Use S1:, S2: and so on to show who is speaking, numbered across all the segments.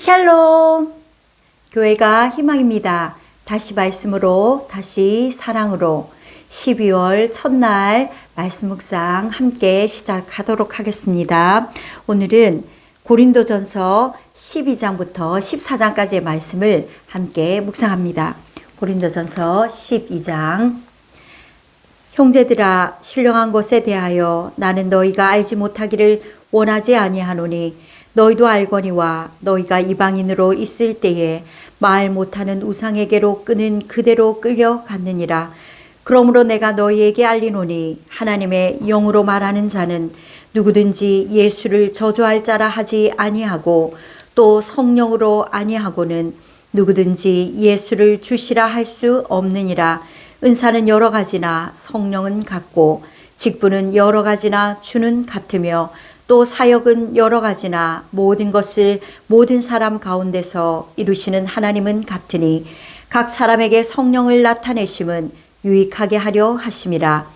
S1: 샬롬! 교회가 희망입니다. 다시 말씀으로, 다시 사랑으로 12월 첫날 말씀 묵상 함께 시작하도록 하겠습니다. 오늘은 고린도전서 12장부터 14장까지의 말씀을 함께 묵상합니다. 고린도전서 12장. 형제들아, 신령한 것에 대하여 나는 너희가 알지 못하기를 원하지 아니하노니 너희도 알거니와 너희가 이방인으로 있을 때에 말 못하는 우상에게로 끄는 그대로 끌려갔느니라. 그러므로 내가 너희에게 알리노니 하나님의 영으로 말하는 자는 누구든지 예수를 저주할 자라 하지 아니하고 또 성령으로 아니하고는 누구든지 예수를 주시라 할 수 없느니라. 은사는 여러 가지나 성령은 같고 직분은 여러 가지나 주는 같으며 또 사역은 여러 가지나 모든 것을 모든 사람 가운데서 이루시는 하나님은 같으니 각 사람에게 성령을 나타내심은 유익하게 하려 하심이라.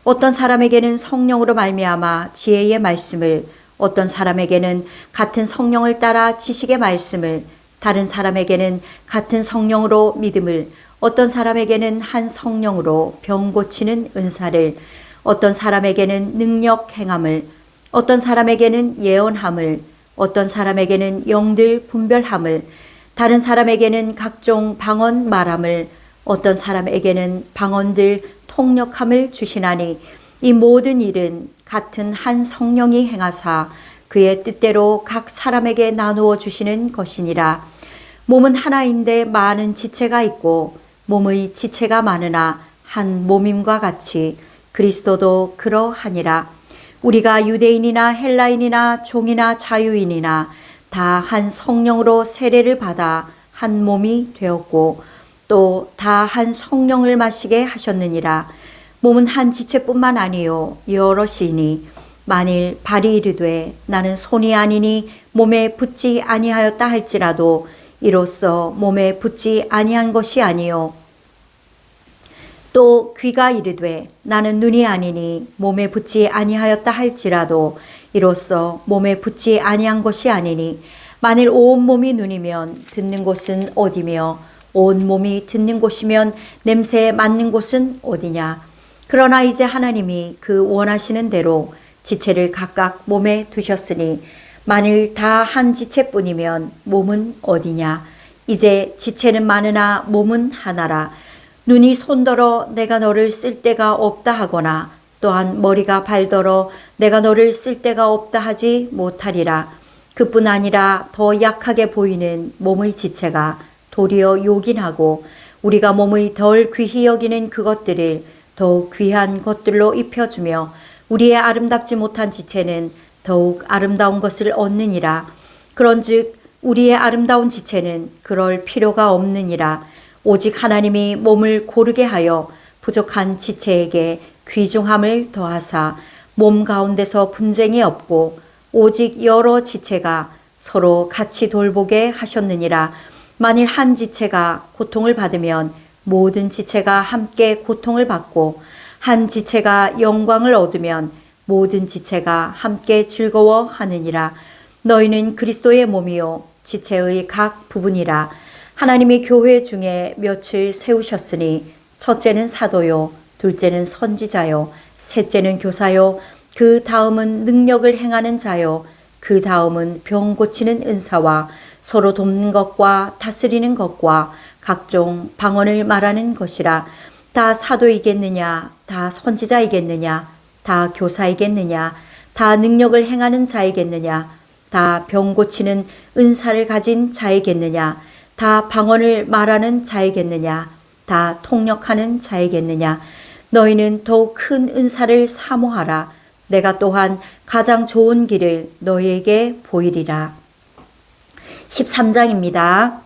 S1: 어떤 사람에게는 성령으로 말미암아 지혜의 말씀을, 어떤 사람에게는 같은 성령을 따라 지식의 말씀을, 다른 사람에게는 같은 성령으로 믿음을, 어떤 사람에게는 한 성령으로 병 고치는 은사를, 어떤 사람에게는 능력 행함을, 어떤 사람에게는 예언함을, 어떤 사람에게는 영들 분별함을, 다른 사람에게는 각종 방언 말함을, 어떤 사람에게는 방언들 통역함을 주시나니 이 모든 일은 같은 한 성령이 행하사 그의 뜻대로 각 사람에게 나누어 주시는 것이니라. 몸은 하나인데 많은 지체가 있고 몸의 지체가 많으나 한 몸임과 같이 그리스도도 그러하니라. 우리가 유대인이나 헬라인이나 종이나 자유인이나 다 한 성령으로 세례를 받아 한 몸이 되었고 또 다 한 성령을 마시게 하셨느니라. 몸은 한 지체뿐만 아니요 여럿이니 만일 발이 이르되 나는 손이 아니니 몸에 붙지 아니하였다 할지라도 이로써 몸에 붙지 아니한 것이 아니요 또 귀가 이르되 나는 눈이 아니니 몸에 붙지 아니하였다 할지라도 이로써 몸에 붙지 아니한 것이 아니니 만일 온 몸이 눈이면 듣는 곳은 어디며 온 몸이 듣는 곳이면 냄새에 맡는 곳은 어디냐. 그러나 이제 하나님이 그 원하시는 대로 지체를 각각 몸에 두셨으니 만일 다 한 지체뿐이면 몸은 어디냐. 이제 지체는 많으나 몸은 하나라. 눈이 손더러 내가 너를 쓸 데가 없다 하거나 또한 머리가 발더러 내가 너를 쓸 데가 없다 하지 못하리라. 그뿐 아니라 더 약하게 보이는 몸의 지체가 도리어 요긴하고 우리가 몸의 덜 귀히 여기는 그것들을 더욱 귀한 것들로 입혀주며 우리의 아름답지 못한 지체는 더욱 아름다운 것을 얻느니라. 그런즉 우리의 아름다운 지체는 그럴 필요가 없느니라. 오직 하나님이 몸을 고르게 하여 부족한 지체에게 귀중함을 더하사 몸 가운데서 분쟁이 없고 오직 여러 지체가 서로 같이 돌보게 하셨느니라. 만일 한 지체가 고통을 받으면 모든 지체가 함께 고통을 받고 한 지체가 영광을 얻으면 모든 지체가 함께 즐거워하느니라. 너희는 그리스도의 몸이요 지체의 각 부분이라. 하나님이 교회 중에 몇을 세우셨으니 첫째는 사도요 둘째는 선지자요 셋째는 교사요 그 다음은 능력을 행하는 자요 그 다음은 병 고치는 은사와 서로 돕는 것과 다스리는 것과 각종 방언을 말하는 것이라. 다 사도이겠느냐 다 선지자이겠느냐 다 교사이겠느냐 다 능력을 행하는 자이겠느냐 다 병 고치는 은사를 가진 자이겠느냐 다 방언을 말하는 자이겠느냐 다 통역하는 자이겠느냐. 너희는 더욱 큰 은사를 사모하라. 내가 또한 가장 좋은 길을 너희에게 보이리라. 13장입니다.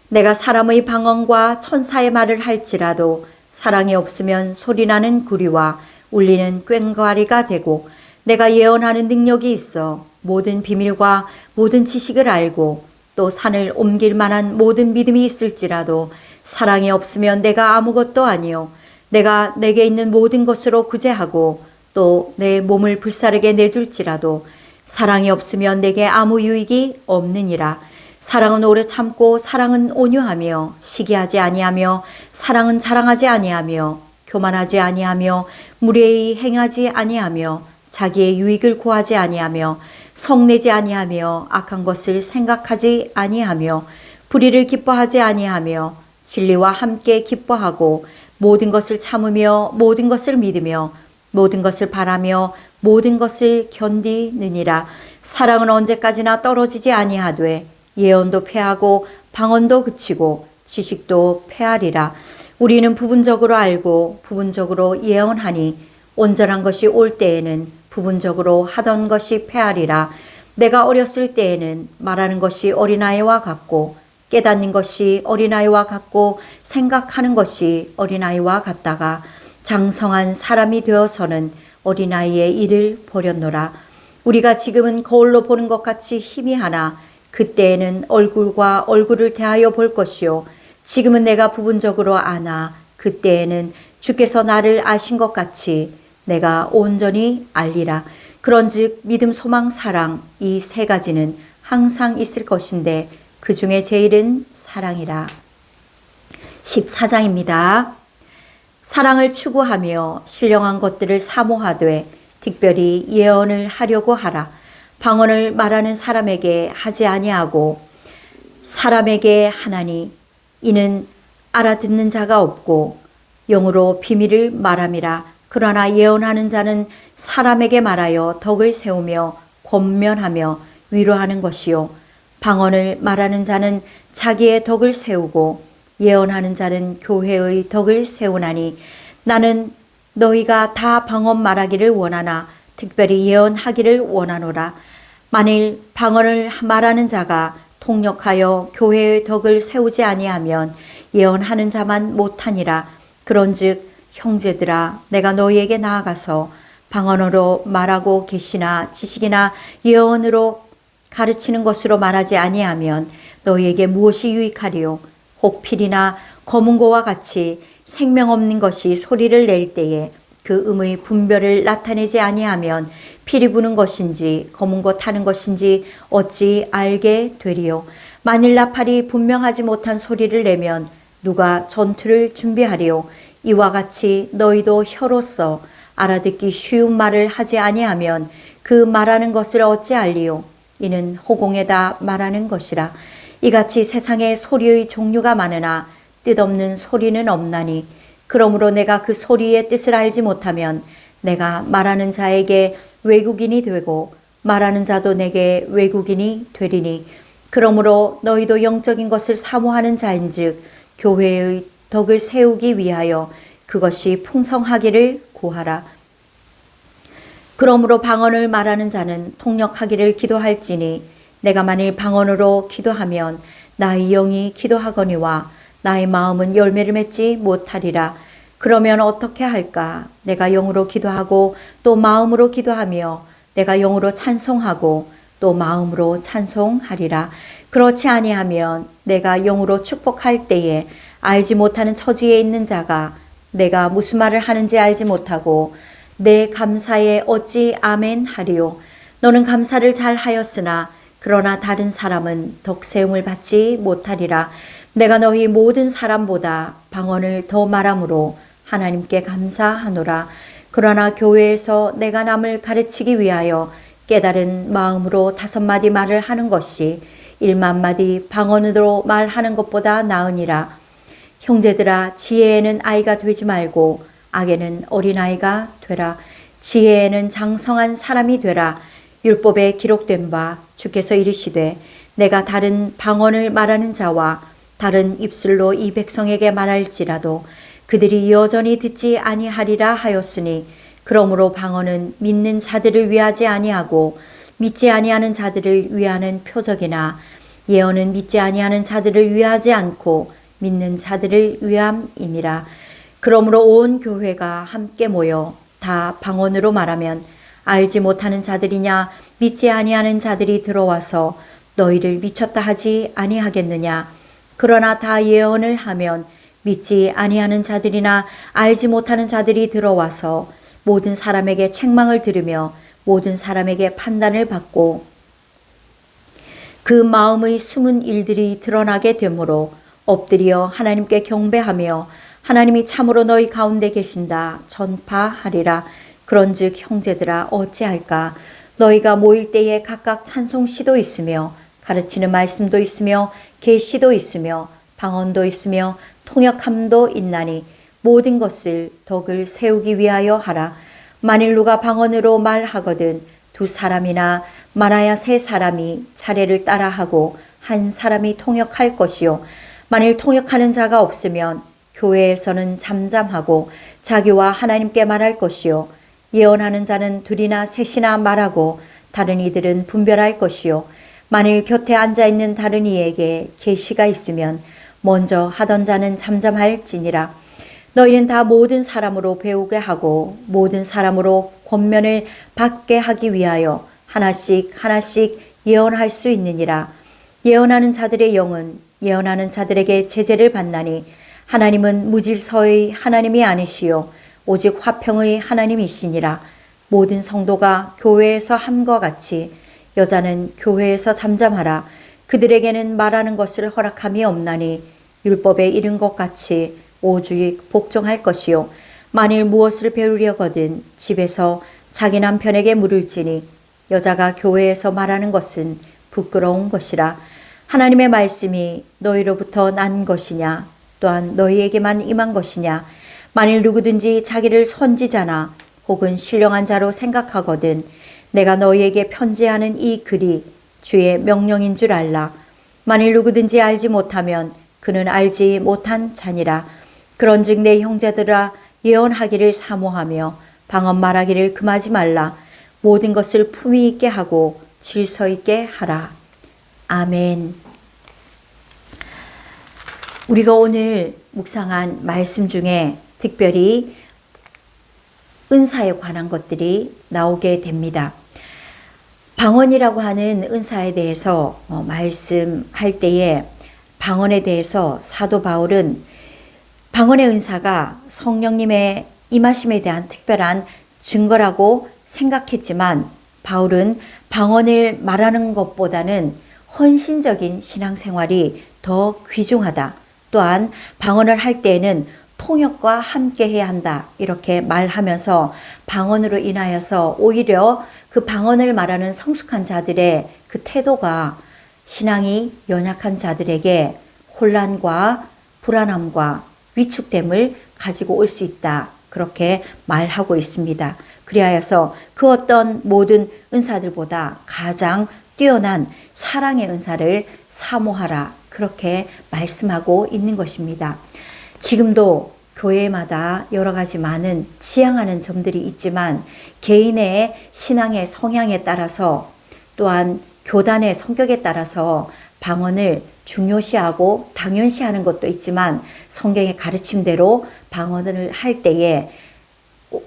S1: 내가 사람의 방언과 천사의 말을 할지라도 사랑이 없으면 소리나는 구리와 울리는 꽹과리가 되고 내가 예언하는 능력이 있어 모든 비밀과 모든 지식을 알고 또 산을 옮길 만한 모든 믿음이 있을지라도 사랑이 없으면 내가 아무것도 아니요 내가 내게 있는 모든 것으로 구제하고 또 내 몸을 불사르게 내줄지라도 사랑이 없으면 내게 아무 유익이 없느니라. 사랑은 오래 참고 사랑은 온유하며 시기하지 아니하며 사랑은 자랑하지 아니하며 교만하지 아니하며 무례히 행하지 아니하며 자기의 유익을 구하지 아니하며 성내지 아니하며 악한 것을 생각하지 아니하며 불의를 기뻐하지 아니하며 진리와 함께 기뻐하고 모든 것을 참으며 모든 것을 믿으며 모든 것을 바라며 모든 것을 견디느니라. 사랑은 언제까지나 떨어지지 아니하되 예언도 패하고 방언도 그치고 지식도 패하리라. 우리는 부분적으로 알고 부분적으로 예언하니 온전한 것이 올 때에는 부분적으로 하던 것이 패하리라. 내가 어렸을 때에는 말하는 것이 어린아이와 같고 깨닫는 것이 어린아이와 같고 생각하는 것이 어린아이와 같다가 장성한 사람이 되어서는 어린아이의 일을 버렸노라. 우리가 지금은 거울로 보는 것 같이 희미하나 그때에는 얼굴과 얼굴을 대하여 볼 것이요 지금은 내가 부분적으로 아나 그때에는 주께서 나를 아신 것 같이 내가 온전히 알리라. 그런즉 믿음, 소망, 사랑 이 세 가지는 항상 있을 것인데 그 중에 제일은 사랑이라. 14장입니다. 사랑을 추구하며 신령한 것들을 사모하되 특별히 예언을 하려고 하라. 방언을 말하는 사람에게 하지 아니하고 사람에게 하나니 이는 알아듣는 자가 없고 영으로 비밀을 말함이라. 그러나 예언하는 자는 사람에게 말하여 덕을 세우며 권면하며 위로하는 것이요 방언을 말하는 자는 자기의 덕을 세우고 예언하는 자는 교회의 덕을 세우나니 나는 너희가 다 방언 말하기를 원하나 특별히 예언하기를 원하노라. 만일 방언을 말하는 자가 통역하여 교회의 덕을 세우지 아니하면 예언하는 자만 못하니라. 그런즉 형제들아 내가 너희에게 나아가서 방언으로 말하고 계시나 지식이나 예언으로 가르치는 것으로 말하지 아니하면 너희에게 무엇이 유익하리요. 혹 필이나 검은고와 같이 생명 없는 것이 소리를 낼 때에 그 음의 분별을 나타내지 아니하면 필이 부는 것인지 검은고 타는 것인지 어찌 알게 되리요. 만일 나팔이 분명하지 못한 소리를 내면 누가 전투를 준비하리요. 이와 같이 너희도 혀로서 알아듣기 쉬운 말을 하지 아니하면 그 말하는 것을 어찌 알리요. 이는 호공에다 말하는 것이라. 이같이 세상에 소리의 종류가 많으나 뜻없는 소리는 없나니 그러므로 내가 그 소리의 뜻을 알지 못하면 내가 말하는 자에게 외국인이 되고 말하는 자도 내게 외국인이 되리니 그러므로 너희도 영적인 것을 사모하는 자인즉 교회의 덕을 세우기 위하여 그것이 풍성하기를 구하라. 그러므로 방언을 말하는 자는 통역하기를 기도할지니 내가 만일 방언으로 기도하면 나의 영이 기도하거니와 나의 마음은 열매를 맺지 못하리라. 그러면 어떻게 할까? 내가 영으로 기도하고 또 마음으로 기도하며 내가 영으로 찬송하고 또 마음으로 찬송하리라. 그렇지 아니하면 내가 영으로 축복할 때에 알지 못하는 처지에 있는 자가 내가 무슨 말을 하는지 알지 못하고 내 감사에 어찌 아멘 하리요. 너는 감사를 잘 하였으나 그러나 다른 사람은 덕세움을 받지 못하리라. 내가 너희 모든 사람보다 방언을 더 말함으로 하나님께 감사하노라. 그러나 교회에서 내가 남을 가르치기 위하여 깨달은 마음으로 5마디 말을 하는 것이 1만마디 방언으로 말하는 것보다 나으니라. 형제들아 지혜에는 아이가 되지 말고 악에는 어린아이가 되라. 지혜에는 장성한 사람이 되라. 율법에 기록된 바 주께서 이르시되 내가 다른 방언을 말하는 자와 다른 입술로 이 백성에게 말할지라도 그들이 여전히 듣지 아니하리라 하였으니 그러므로 방언은 믿는 자들을 위하지 아니하고 믿지 아니하는 자들을 위하는 표적이나 예언은 믿지 아니하는 자들을 위하지 않고 믿는 자들을 위함이니라. 그러므로 온 교회가 함께 모여 다 방언으로 말하면 알지 못하는 자들이냐 믿지 아니하는 자들이 들어와서 너희를 미쳤다 하지 아니하겠느냐. 그러나 다 예언을 하면 믿지 아니하는 자들이나 알지 못하는 자들이 들어와서 모든 사람에게 책망을 들으며 모든 사람에게 판단을 받고 그 마음의 숨은 일들이 드러나게 되므로 엎드려 하나님께 경배하며 하나님이 참으로 너희 가운데 계신다 전파하리라. 그런즉 형제들아 어찌할까. 너희가 모일 때에 각각 찬송시도 있으며 가르치는 말씀도 있으며 계시도 있으며 방언도 있으며 통역함도 있나니 모든 것을 덕을 세우기 위하여 하라. 만일 누가 방언으로 말하거든 두 사람이나 많아야 세 사람이 차례를 따라하고 한 사람이 통역할 것이요. 만일 통역하는 자가 없으면 교회에서는 잠잠하고 자기와 하나님께 말할 것이요. 예언하는 자는 둘이나 셋이나 말하고 다른 이들은 분별할 것이요. 만일 곁에 앉아있는 다른 이에게 계시가 있으면 먼저 하던 자는 잠잠할지니라. 너희는 다 모든 사람으로 배우게 하고 모든 사람으로 권면을 받게 하기 위하여 하나씩 하나씩 예언할 수 있느니라. 예언하는 자들의 영은 예언하는 자들에게 제재를 받나니 하나님은 무질서의 하나님이 아니시요 오직 화평의 하나님이시니라. 모든 성도가 교회에서 함과 같이 여자는 교회에서 잠잠하라. 그들에게는 말하는 것을 허락함이 없나니 율법에 이른 것 같이 오직 복종할 것이요. 만일 무엇을 배우려거든 집에서 자기 남편에게 물을지니 여자가 교회에서 말하는 것은 부끄러운 것이라. 하나님의 말씀이 너희로부터 난 것이냐 또한 너희에게만 임한 것이냐. 만일 누구든지 자기를 선지자나 혹은 신령한 자로 생각하거든 내가 너희에게 편지하는 이 글이 주의 명령인 줄 알라. 만일 누구든지 알지 못하면 그는 알지 못한 자니라. 그런즉 내 형제들아 예언하기를 사모하며 방언 말하기를 금하지 말라. 모든 것을 품위 있게 하고 질서 있게 하라. 아멘. 우리가 오늘 묵상한 말씀 중에 특별히 은사에 관한 것들이 나오게 됩니다. 방언이라고 하는 은사에 대해서 말씀할 때에 방언에 대해서 사도 바울은 방언의 은사가 성령님의 임하심에 대한 특별한 증거라고 생각했지만 바울은 방언을 말하는 것보다는 헌신적인 신앙생활이 더 귀중하다. 또한 방언을 할 때에는 통역과 함께 해야 한다. 이렇게 말하면서 방언으로 인하여서 오히려 그 방언을 말하는 성숙한 자들의 그 태도가 신앙이 연약한 자들에게 혼란과 불안함과 위축됨을 가지고 올 수 있다. 그렇게 말하고 있습니다. 그리하여서 그 어떤 모든 은사들보다 가장 뛰어난 사랑의 은사를 사모하라. 그렇게 말씀하고 있는 것입니다. 지금도 교회마다 여러 가지 많은 지향하는 점들이 있지만 개인의 신앙의 성향에 따라서 또한 교단의 성격에 따라서 방언을 중요시하고 당연시하는 것도 있지만 성경의 가르침대로 방언을 할 때에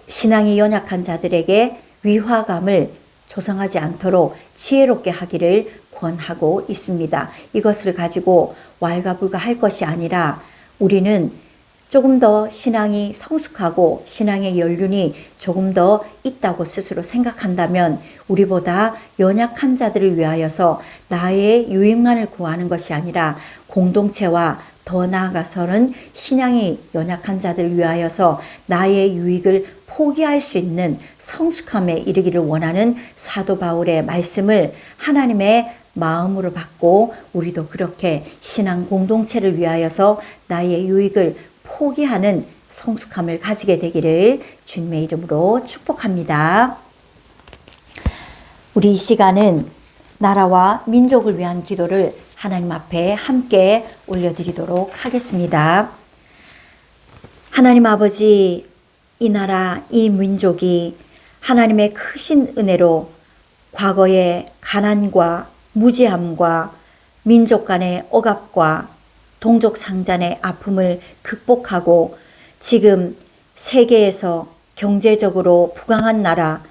S1: 신앙이 연약한 자들에게 위화감을 조성하지 않도록 지혜롭게 하기를 권하고 있습니다. 이것을 가지고 왈가불가할 것이 아니라 우리는 조금 더 신앙이 성숙하고 신앙의 연륜이 조금 더 있다고 스스로 생각한다면 우리보다 연약한 자들을 위하여서 나의 유익만을 구하는 것이 아니라 공동체와 더 나아가서는 신앙이 연약한 자들을 위하여서 나의 유익을 포기할 수 있는 성숙함에 이르기를 원하는 사도 바울의 말씀을 하나님의 마음으로 받고 우리도 그렇게 신앙 공동체를 위하여서 나의 유익을 포기하는 성숙함을 가지게 되기를 주님의 이름으로 축복합니다. 우리 이 시간은 나라와 민족을 위한 기도를 하나님 앞에 함께 올려드리도록 하겠습니다. 하나님 아버지, 이 나라, 이 민족이 하나님의 크신 은혜로 과거의 가난과 무지함과 민족 간의 억압과 동족 상잔의 아픔을 극복하고 지금 세계에서 경제적으로 부강한 나라,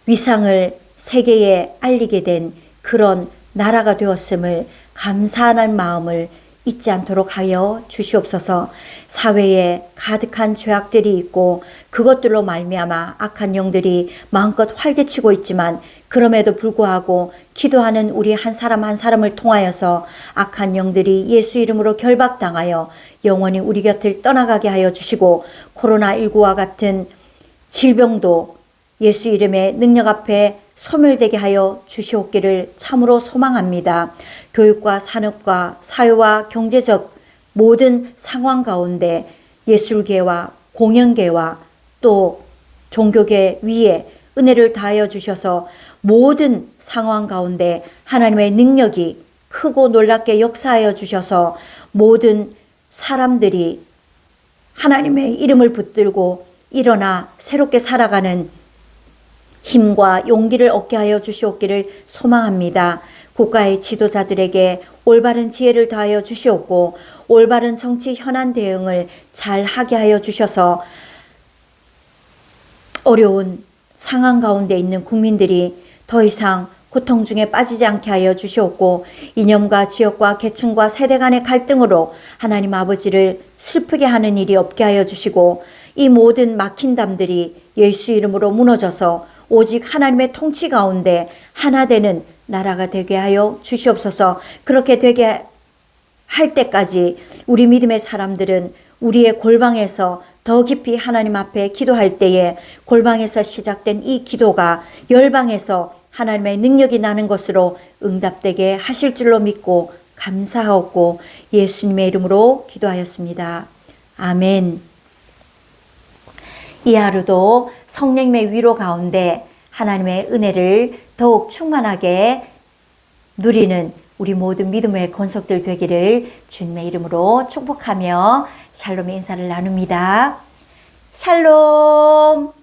S1: 위상을 세계에 알리게 된 그런 나라가 되었음을 감사하는 마음을 잊지 않도록 하여 주시옵소서. 사회에 가득한 죄악들이 있고 그것들로 말미암아 악한 영들이 마음껏 활개치고 있지만 그럼에도 불구하고 기도하는 우리 한 사람 한 사람을 통하여서 악한 영들이 예수 이름으로 결박당하여 영원히 우리 곁을 떠나가게 하여 주시고 코로나19와 같은 질병도 예수 이름의 능력 앞에 소멸되게 하여 주시옵기를 참으로 소망합니다. 교육과 산업과 사회와 경제적 모든 상황 가운데 예술계와 공연계와 또 종교계 위에 은혜를 다하여 주셔서 모든 상황 가운데 하나님의 능력이 크고 놀랍게 역사하여 주셔서 모든 사람들이 하나님의 이름을 붙들고 일어나 새롭게 살아가는 힘과 용기를 얻게 하여 주시옵기를 소망합니다. 국가의 지도자들에게 올바른 지혜를 다하여 주시옵고 올바른 정치 현안 대응을 잘 하게 하여 주셔서 어려운 상황 가운데 있는 국민들이 더 이상 고통 중에 빠지지 않게 하여 주시옵고 이념과 지역과 계층과 세대 간의 갈등으로 하나님 아버지를 슬프게 하는 일이 없게 하여 주시고 이 모든 막힌 담들이 예수 이름으로 무너져서 오직 하나님의 통치 가운데 하나 되는 나라가 되게 하여 주시옵소서. 그렇게 되게 할 때까지 우리 믿음의 사람들은 우리의 골방에서 더 깊이 하나님 앞에 기도할 때에 골방에서 시작된 이 기도가 열방에서 하나님의 능력이 나는 것으로 응답되게 하실 줄로 믿고 감사하옵고 예수님의 이름으로 기도하였습니다. 아멘. 이 하루도 성령님의 위로 가운데 하나님의 은혜를 더욱 충만하게 누리는 우리 모든 믿음의 권속들 되기를 주님의 이름으로 축복하며 샬롬의 인사를 나눕니다. 샬롬.